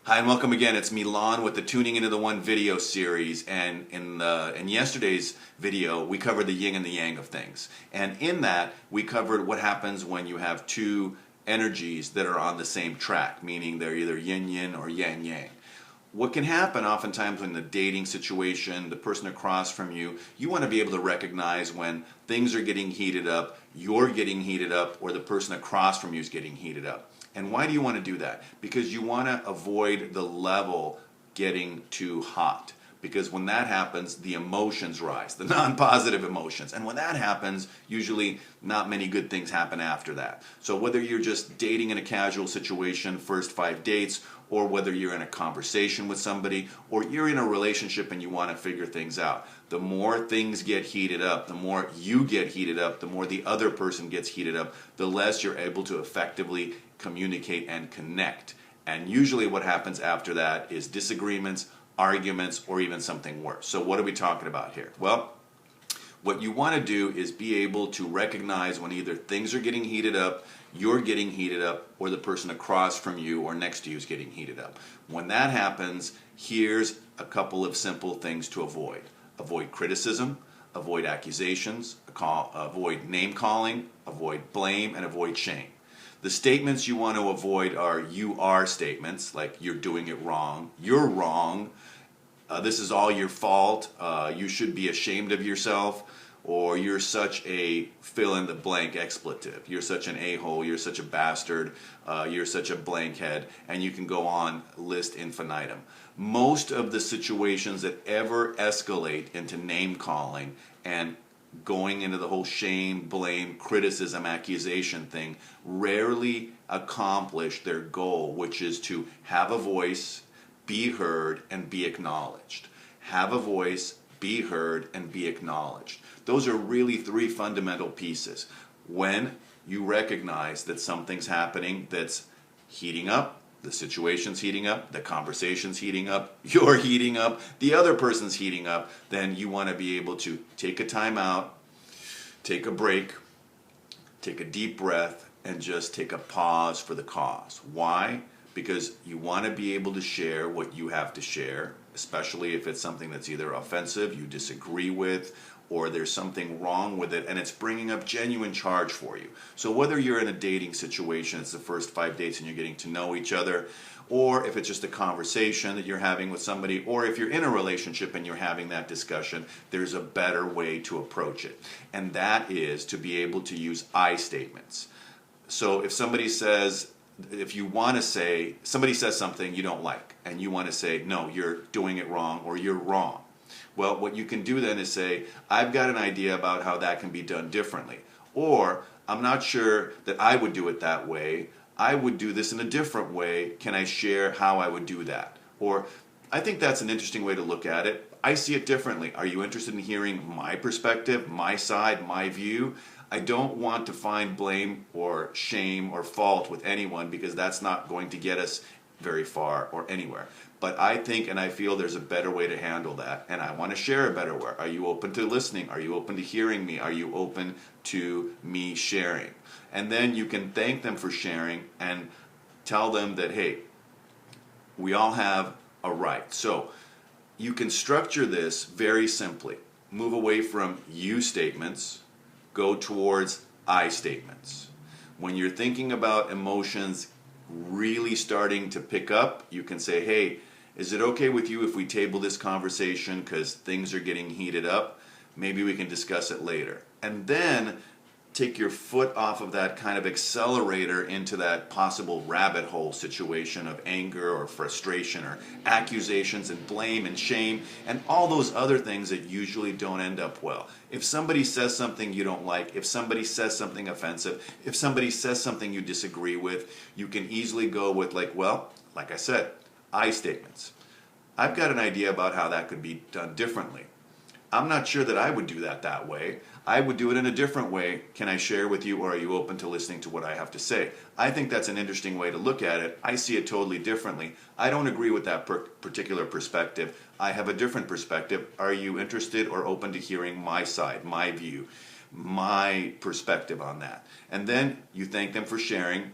Hi and welcome again. It's Milan with the Tuning Into the One video series, and in yesterday's video we covered the yin and the yang of things. And in that we covered what happens when you have two energies that are on the same track, meaning they're either yin yin or yang yang. What can happen oftentimes in the dating situation, the person across from you, you want to be able to recognize when things are getting heated up, you're getting heated up, or the person across from you is getting heated up. And why do you want to do that? Because you want to avoid the level getting too hot. Because when that happens, the emotions rise, the non-positive emotions. And when that happens, usually not many good things happen after that. So whether you're just dating in a casual situation, first 5 dates, or whether you're in a conversation with somebody, or you're in a relationship and you want to figure things out, the more things get heated up, the more you get heated up, the more the other person gets heated up, the less you're able to effectively communicate and connect. And usually what happens after that is disagreements, arguments, or even something worse. So what are we talking about here? Well, what you want to do is be able to recognize when either things are getting heated up, you're getting heated up, or the person across from you or next to you is getting heated up. When that happens, here's a couple of simple things to avoid. Avoid criticism, avoid accusations, avoid name calling, avoid blame, and avoid shame. The statements you want to avoid are "you are" statements, like "you're doing it wrong," "you're wrong," "this is all your fault," "you should be ashamed of yourself," or "you're such a fill-in-the-blank expletive," "you're such an a-hole," "you're such a bastard," "you're such a blankhead," and you can go on, list infinitum. Most of the situations that ever escalate into name-calling and going into the whole shame, blame, criticism, accusation thing rarely accomplish their goal, which is to have a voice, be heard, and be acknowledged. Have a voice, be heard, and be acknowledged. Those are really three fundamental pieces. When you recognize that something's happening that's heating up, the situation's heating up, the conversation's heating up, you're heating up, the other person's heating up, then you want to be able to take a time out, take a break, take a deep breath, and just take a pause for the cause. Why? Because you want to be able to share what you have to share, especially if it's something that's either offensive, you disagree with, or there's something wrong with it and it's bringing up genuine charge for you. So whether you're in a dating situation, it's the first 5 dates and you're getting to know each other, or if it's just a conversation that you're having with somebody, or if you're in a relationship and you're having that discussion, there's a better way to approach it. And that is to be able to use I statements. So if somebody says, if you want to say, somebody says something you don't like, and you want to say, "No, you're doing it wrong," or "you're wrong." Well, what you can do then is say, "I've got an idea about how that can be done differently." Or, "I'm not sure that I would do it that way. I would do this in a different way. Can I share how I would do that?" Or, "I think that's an interesting way to look at it. I see it differently. Are you interested in hearing my perspective, my side, my view? I don't want to find blame or shame or fault with anyone because that's not going to get us very far or anywhere. But I think and I feel there's a better way to handle that, and I want to share a better way. Are you open to listening? Are you open to hearing me? Are you open to me sharing?" And then you can thank them for sharing and tell them that, hey, we all have a right. So you can structure this very simply. Move away from you statements, go towards I statements. When you're thinking about emotions really starting to pick up, you can say, "Hey, is it okay with you if we table this conversation because things are getting heated up? Maybe we can discuss it later." And then take your foot off of that kind of accelerator into that possible rabbit hole situation of anger or frustration or accusations and blame and shame and all those other things that usually don't end up well. If somebody says something you don't like, if somebody says something offensive, if somebody says something you disagree with, you can easily go with like I said, I statements. "I've got an idea about how that could be done differently. I'm not sure that I would do that way. I would do it in a different way. Can I share with you, or are you open to listening to what I have to say? I think that's an interesting way to look at it. I see it totally differently. I don't agree with that particular perspective. I have a different perspective. Are you interested or open to hearing my side, my view, my perspective on that?" And then you thank them for sharing.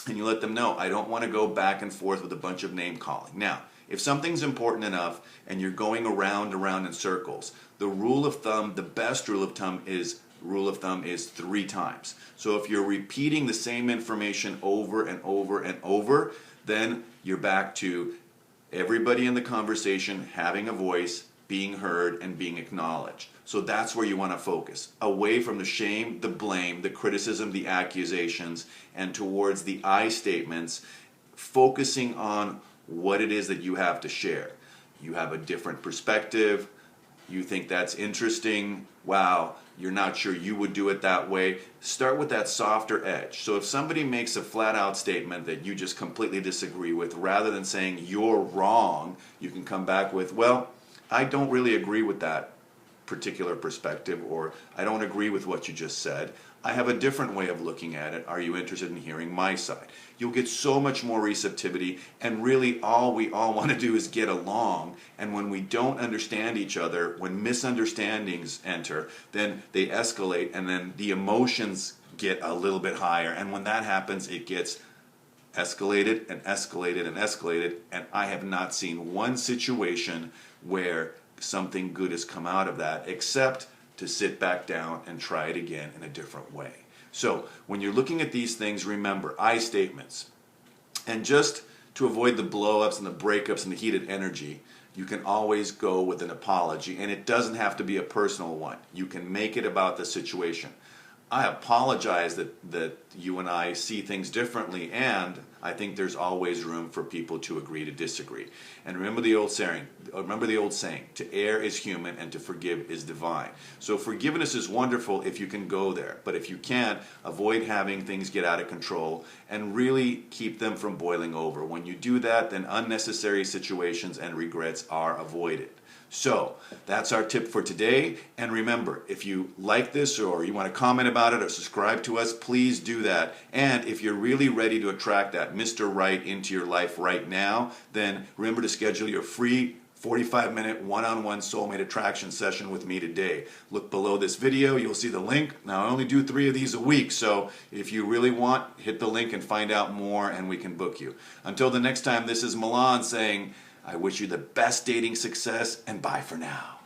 and you let them know, I don't want to go back and forth with a bunch of name calling. Now, if something's important enough and you're going around in circles, the rule of thumb, the best rule of thumb is 3 times. So if you're repeating the same information over and over and over, then you're back to everybody in the conversation having a voice, being heard, and being acknowledged. So that's where you want to focus. Away from the shame, the blame, the criticism, the accusations, and towards the I statements, focusing on what it is that you have to share. You have a different perspective. You think that's interesting. Wow, you're not sure you would do it that way. Start with that softer edge. So if somebody makes a flat out statement that you just completely disagree with, rather than saying you're wrong, you can come back with, well, I don't really agree with that particular perspective, or I don't agree with what you just said. I have a different way of looking at it. Are you interested in hearing my side? You'll get so much more receptivity, and really all we all want to do is get along. And when we don't understand each other, when misunderstandings enter, then they escalate, and then the emotions get a little bit higher. And when that happens, it gets escalated and escalated and escalated. And I have not seen one situation where something good has come out of that, except to sit back down and try it again in a different way. So when you're looking at these things, remember I statements. And just to avoid the blow-ups and the breakups and the heated energy, you can always go with an apology, and it doesn't have to be a personal one. You can make it about the situation. I apologize that you and I see things differently, and I think there's always room for people to agree to disagree. And remember the old saying, to err is human and to forgive is divine. So forgiveness is wonderful if you can go there, but if you can't, avoid having things get out of control and really keep them from boiling over. When you do that, then unnecessary situations and regrets are avoided. So that's our tip for today. And remember, if you like this or you want to comment about it or subscribe to us, please do that. And if you're really ready to attract that Mr. Right into your life right now, then remember to schedule your free 45-minute one-on-one soulmate attraction session with me today. Look below this video, you'll see the link. Now I only do 3 of these a week, so if you really want, hit the link and find out more and we can book you. Until the next time, this is Milan saying, I wish you the best dating success, and bye for now.